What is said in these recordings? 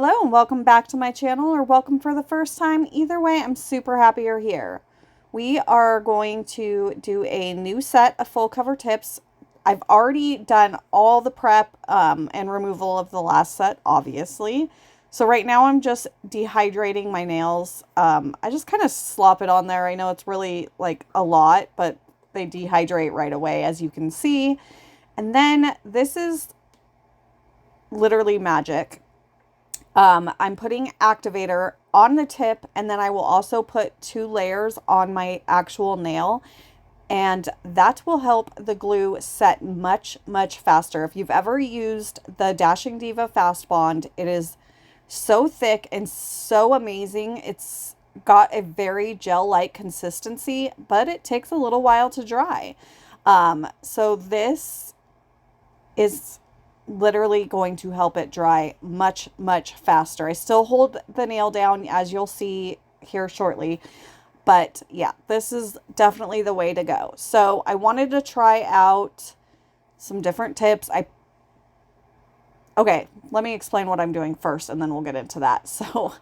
Hello and welcome back to my channel, or welcome for the first time. Either way, I'm super happy you're here. We are going to do a new set of full cover tips. I've already done all the prep and removal of the last set, obviously. So right now I'm just dehydrating my nails. I just kind of slop it on there. I know it's really like a lot, but they dehydrate right away, as you can see. And then this is literally magic. I'm putting activator on the tip, and then I will also put 2 layers on my actual nail, and that will help the glue set much faster. If you've ever used the Dashing Diva Fast Bond, it is so thick and so amazing. It's got a very gel-like consistency, but it takes a little while to dry. So this is literally going to help it dry much faster. I still hold the nail down, as you'll see here shortly, but yeah, this is definitely the way to go. So I wanted to try out some different tips. Okay, let me explain what I'm doing first, and then we'll get into that. So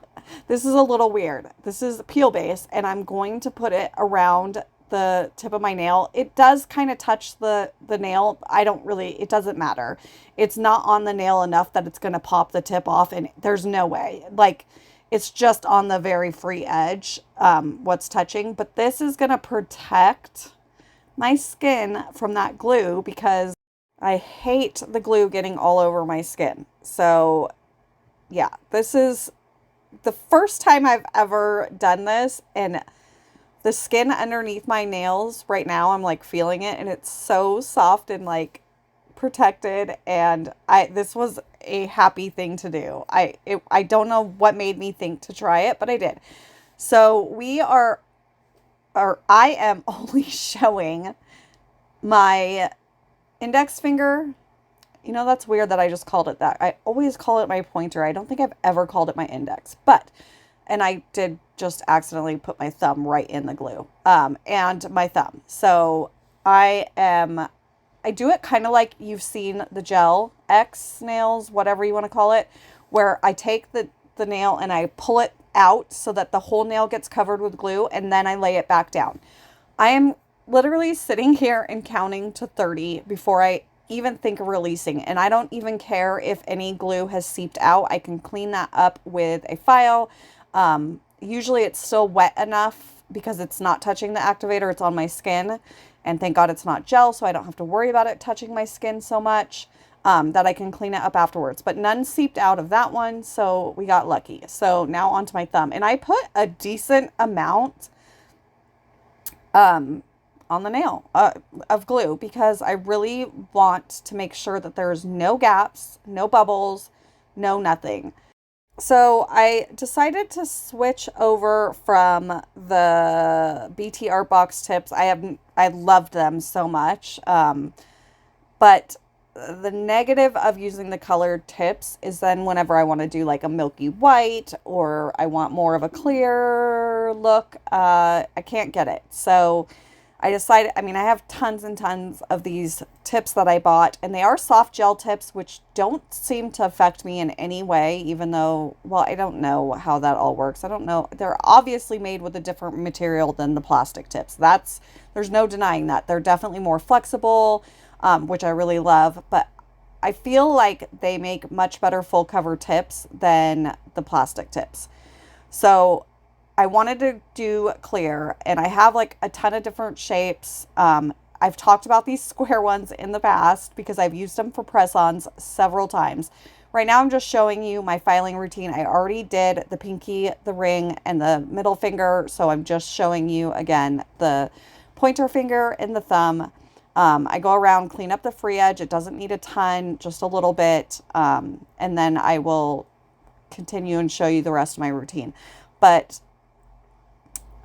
this is a little weird. This is peel base, and I'm going to put it around the tip of my nail. It does kind of touch the nail. It doesn't matter. It's not on the nail enough that it's going to pop the tip off, and there's no way. Like, it's just on the very free edge, what's touching. But this is going to protect my skin from that glue, because I hate the glue getting all over my skin. So yeah, this is the first time I've ever done this, and the skin underneath my nails right now, I'm like feeling it, and it's so soft and like protected, and this was a happy thing to do. I don't know what made me think to try it, but I did. So I am only showing my index finger. You know, that's weird that I just called it that. I always call it my pointer. I don't think I've ever called it my index, and I did just accidentally put my thumb right in the glue, and my thumb. So I do it kind of like you've seen the gel X nails, whatever you want to call it, where I take the nail and I pull it out so that the whole nail gets covered with glue, and then I lay it back down. I am literally sitting here and counting to 30 before I even think of releasing, and I don't even care if any glue has seeped out. I can clean that up with a file. Usually it's still wet enough because it's not touching the activator, it's on my skin, and thank God it's not gel, so I don't have to worry about it touching my skin so much, that I can clean it up afterwards. But none seeped out of that one, so we got lucky. So now onto my thumb, and I put a decent amount on the nail of glue, because I really want to make sure that there's no gaps, no bubbles, no nothing. So I decided to switch over from the BT Art Box tips. I loved them so much. But the negative of using the colored tips is then whenever I want to do like a milky white, or I want more of a clear look, I can't get it. So I decided, I have tons and tons of these tips that I bought, and they are soft gel tips, which don't seem to affect me in any way, even though, well, I don't know how that all works. I don't know. They're obviously made with a different material than the plastic tips. There's no denying that. They're definitely more flexible, which I really love, but I feel like they make much better full cover tips than the plastic tips. So I wanted to do clear, and I have like a ton of different shapes. I've talked about these square ones in the past because I've used them for press-ons several times. Right now I'm just showing you my filing routine. I already did the pinky, the ring, and the middle finger, so I'm just showing you again the pointer finger and the thumb. I go around, clean up the free edge. It doesn't need a ton, just a little bit, and then I will continue and show you the rest of my routine. But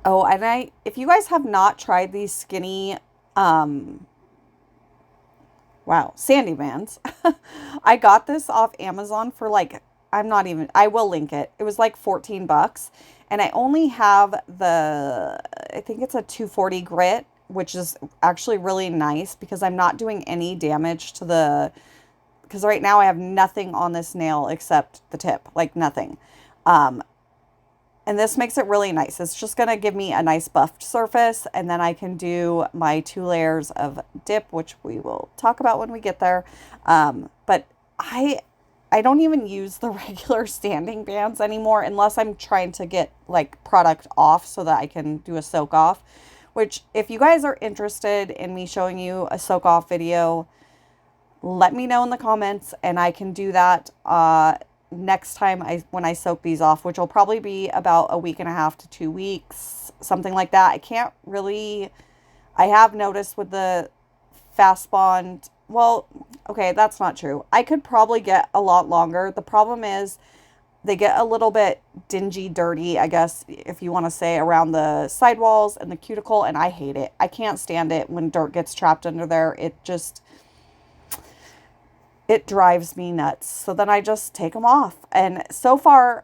oh, and if you guys have not tried these skinny, Sandy Bands, I got this off Amazon for like, I will link it. It was like 14 bucks, and I only have I think it's a 240 grit, which is actually really nice because I'm not doing any damage to because right now I have nothing on this nail except the tip, like nothing. And this makes it really nice. It's just going to give me a nice buffed surface, and then I can do my 2 layers of dip, which we will talk about when we get there. But I don't even use the regular standing bands anymore unless I'm trying to get like product off so that I can do a soak off, which if you guys are interested in me showing you a soak off video, let me know in the comments and I can do that next time when I soak these off, which will probably be about a week and a half to 2 weeks, something like that. I have noticed with the fastbond, well, okay, that's not true. I could probably get a lot longer. The problem is they get a little bit dingy, dirty, I guess, if you want to say, around the sidewalls and the cuticle, and I hate it. I can't stand it when dirt gets trapped under there. It drives me nuts. So then I just take them off. And so far,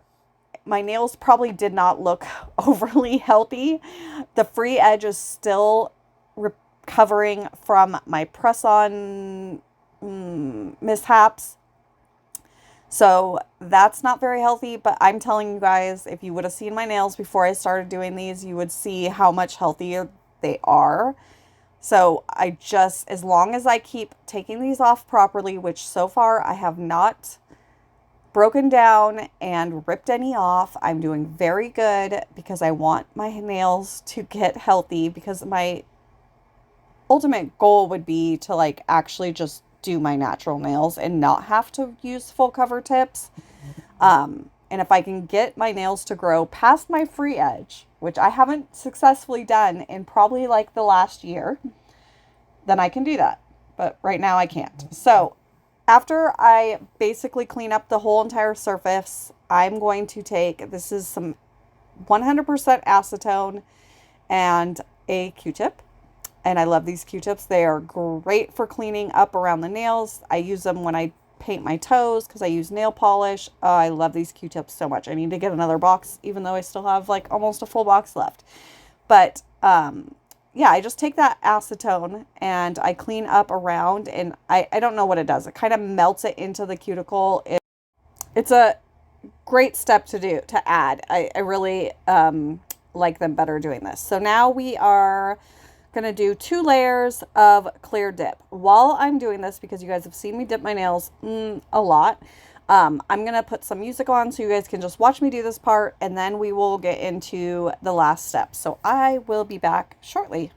my nails probably did not look overly healthy. The free edge is still recovering from my press-on mishaps. So that's not very healthy, but I'm telling you guys, if you would have seen my nails before I started doing these, you would see how much healthier they are. So as long as I keep taking these off properly, which so far I have not broken down and ripped any off, I'm doing very good because I want my nails to get healthy, because my ultimate goal would be to like actually just do my natural nails and not have to use full cover tips. And if I can get my nails to grow past my free edge, which I haven't successfully done in probably like the last year, then I can do that. But right now I can't. So after I basically clean up the whole entire surface, I'm going to take, this is some 100% acetone and a Q-tip. And I love these Q-tips. They are great for cleaning up around the nails. I use them when I paint my toes because I use nail polish. I love these Q-tips so much. I need to get another box, even though I still have like almost a full box left. But yeah, I just take that acetone and I clean up around, and I don't know what it does. It kind of melts it into the cuticle. It's a great step to add. I really like them better doing this. So now we are going to do 2 layers of clear dip. While I'm doing this, because you guys have seen me dip my nails a lot, I'm going to put some music on so you guys can just watch me do this part, and then we will get into the last step. So I will be back shortly.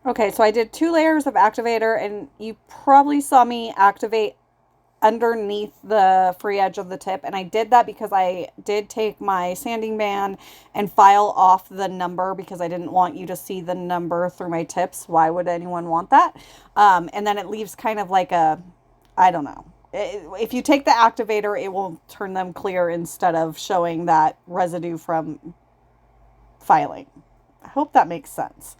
Okay, so I did 2 layers of activator, and you probably saw me activate underneath the free edge of the tip, and I did that because I did take my sanding band and file off the number because I didn't want you to see the number through my tips. Why would anyone want that? And then it leaves kind of like a, I don't know. If you take the activator, it will turn them clear instead of showing that residue from filing. I hope that makes sense.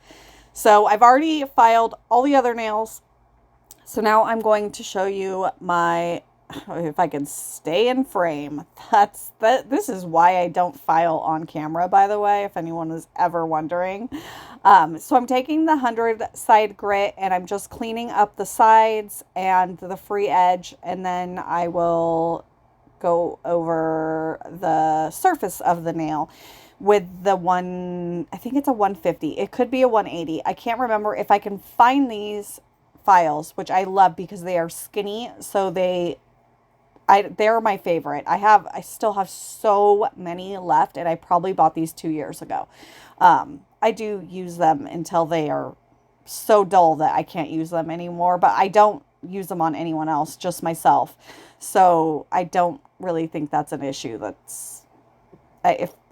So I've already filed all the other nails. So now I'm going to show you my, if I can stay in frame. This is why I don't file on camera, by the way, if anyone is ever wondering. So I'm taking the 100 side grit and I'm just cleaning up the sides and the free edge, and then I will go over the surface of the nail with the I think it's a 150. It could be a 180. I can't remember. If I can find these files, which I love because they are skinny, so they're my favorite. I still have so many left, and I probably bought these 2 years ago. I do use them until they are so dull that I can't use them anymore, but I don't use them on anyone else, just myself. So I don't really think that's an issue.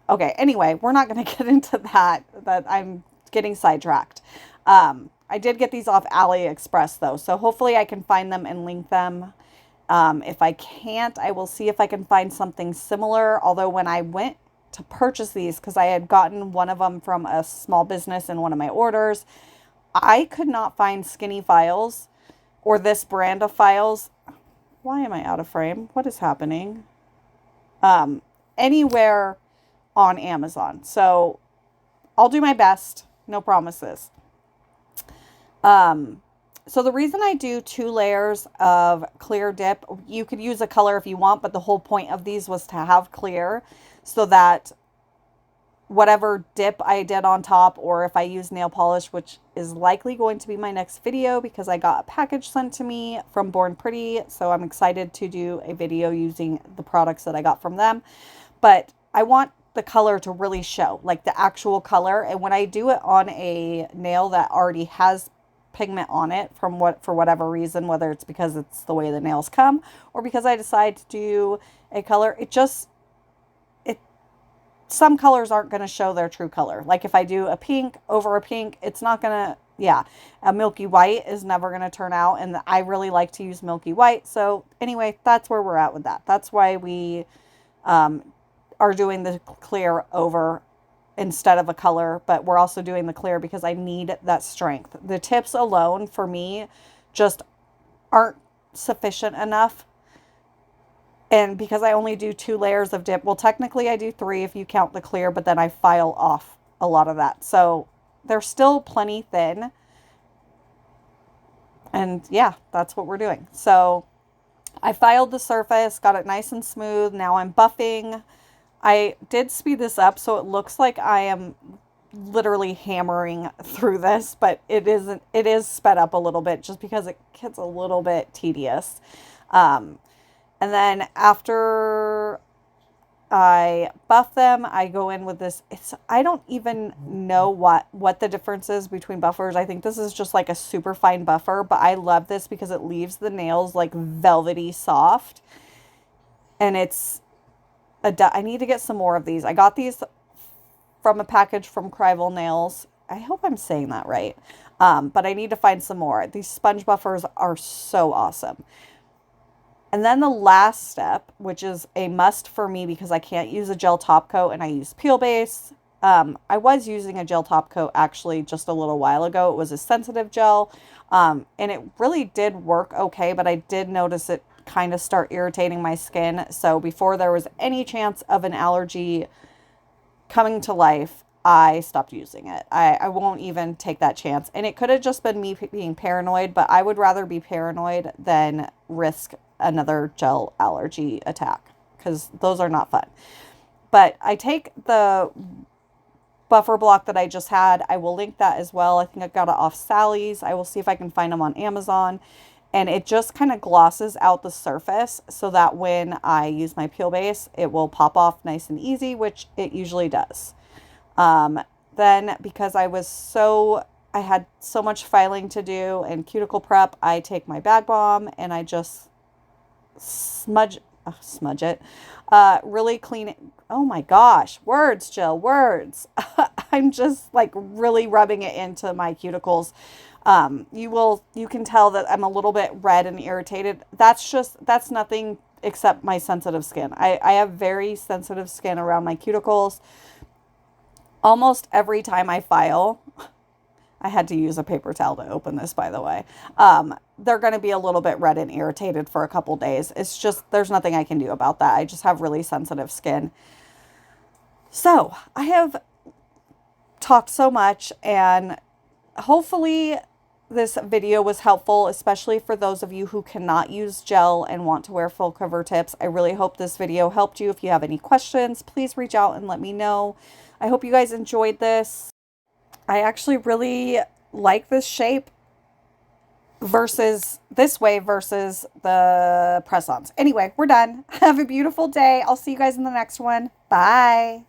Okay, anyway, we're not going to get into that I'm getting sidetracked. I did get these off AliExpress though, so hopefully I can find them and link them. If I can't, I will see if I can find something similar. Although when I went to purchase these, because I had gotten one of them from a small business in one of my orders, I could not find skinny files or this brand of files. Why am I out of frame? What is happening? Anywhere on Amazon. So I'll do my best. No promises. So the reason I do 2 layers of clear dip, you could use a color if you want, but the whole point of these was to have clear so that whatever dip I did on top, or if I use nail polish, which is likely going to be my next video because I got a package sent to me from Born Pretty. So I'm excited to do a video using the products that I got from them. But I want the color to really show, like the actual color. And when I do it on a nail that already has pigment on it for whatever reason, whether it's because it's the way the nails come or because I decide to do a color, some colors aren't going to show their true color. Like if I do a pink over a pink, it's not going to, a milky white is never going to turn out. And I really like to use milky white. So anyway, that's where we're at with that. That's why we are doing the clear over instead of a color, but we're also doing the clear because I need that strength. The tips alone for me just aren't sufficient enough. And because I only do 2 layers of dip, well, technically I do 3 if you count the clear, but then I file off a lot of that. So they're still plenty thin. And yeah, that's what we're doing. So I filed the surface, got it nice and smooth. Now I'm buffing. I did speed this up so it looks like I am literally hammering through this, but it is sped up a little bit just because it gets a little bit tedious. And then after I buff them, I go in with this. I don't even know what the difference is between buffers. I think this is just like a super fine buffer, but I love this because it leaves the nails like velvety soft. And I need to get some more of these. I got these from a package from Crescent Nails. I hope I'm saying that right. But I need to find some more. These sponge buffers are so awesome. And then the last step, which is a must for me because I can't use a gel top coat and I use peel base. I was using a gel top coat actually just a little while ago. It was a sensitive gel. And it really did work okay, but I did notice it kind of start irritating my skin. So before there was any chance of an allergy coming to life, I stopped using it. I won't even take that chance. And it could have just been me being paranoid, but I would rather be paranoid than risk another gel allergy attack because those are not fun. But I take the buffer block that I just had. I will link that as well. I think I got it off Sally's. I will see if I can find them on Amazon. And it just kind of glosses out the surface so that when I use my peel base, it will pop off nice and easy, which it usually does. Then because I was so I had so much filing to do and cuticle prep, I take my bag balm and I just smudge it, really clean it. Oh my gosh, words, Jill, words. I'm just like really rubbing it into my cuticles. You can tell that I'm a little bit red and irritated. That's nothing except my sensitive skin. I have very sensitive skin around my cuticles. Almost every time I file, I had to use a paper towel to open this, by the way. They're going to be a little bit red and irritated for a couple days. It's just, there's nothing I can do about that. I just have really sensitive skin. So I have talked so much, and hopefully this video was helpful, especially for those of you who cannot use gel and want to wear full cover tips. I really hope this video helped you. If you have any questions, please reach out and let me know. I hope you guys enjoyed this. I actually really like this shape versus this way versus the press-ons. Anyway, we're done. Have a beautiful day. I'll see you guys in the next one. Bye.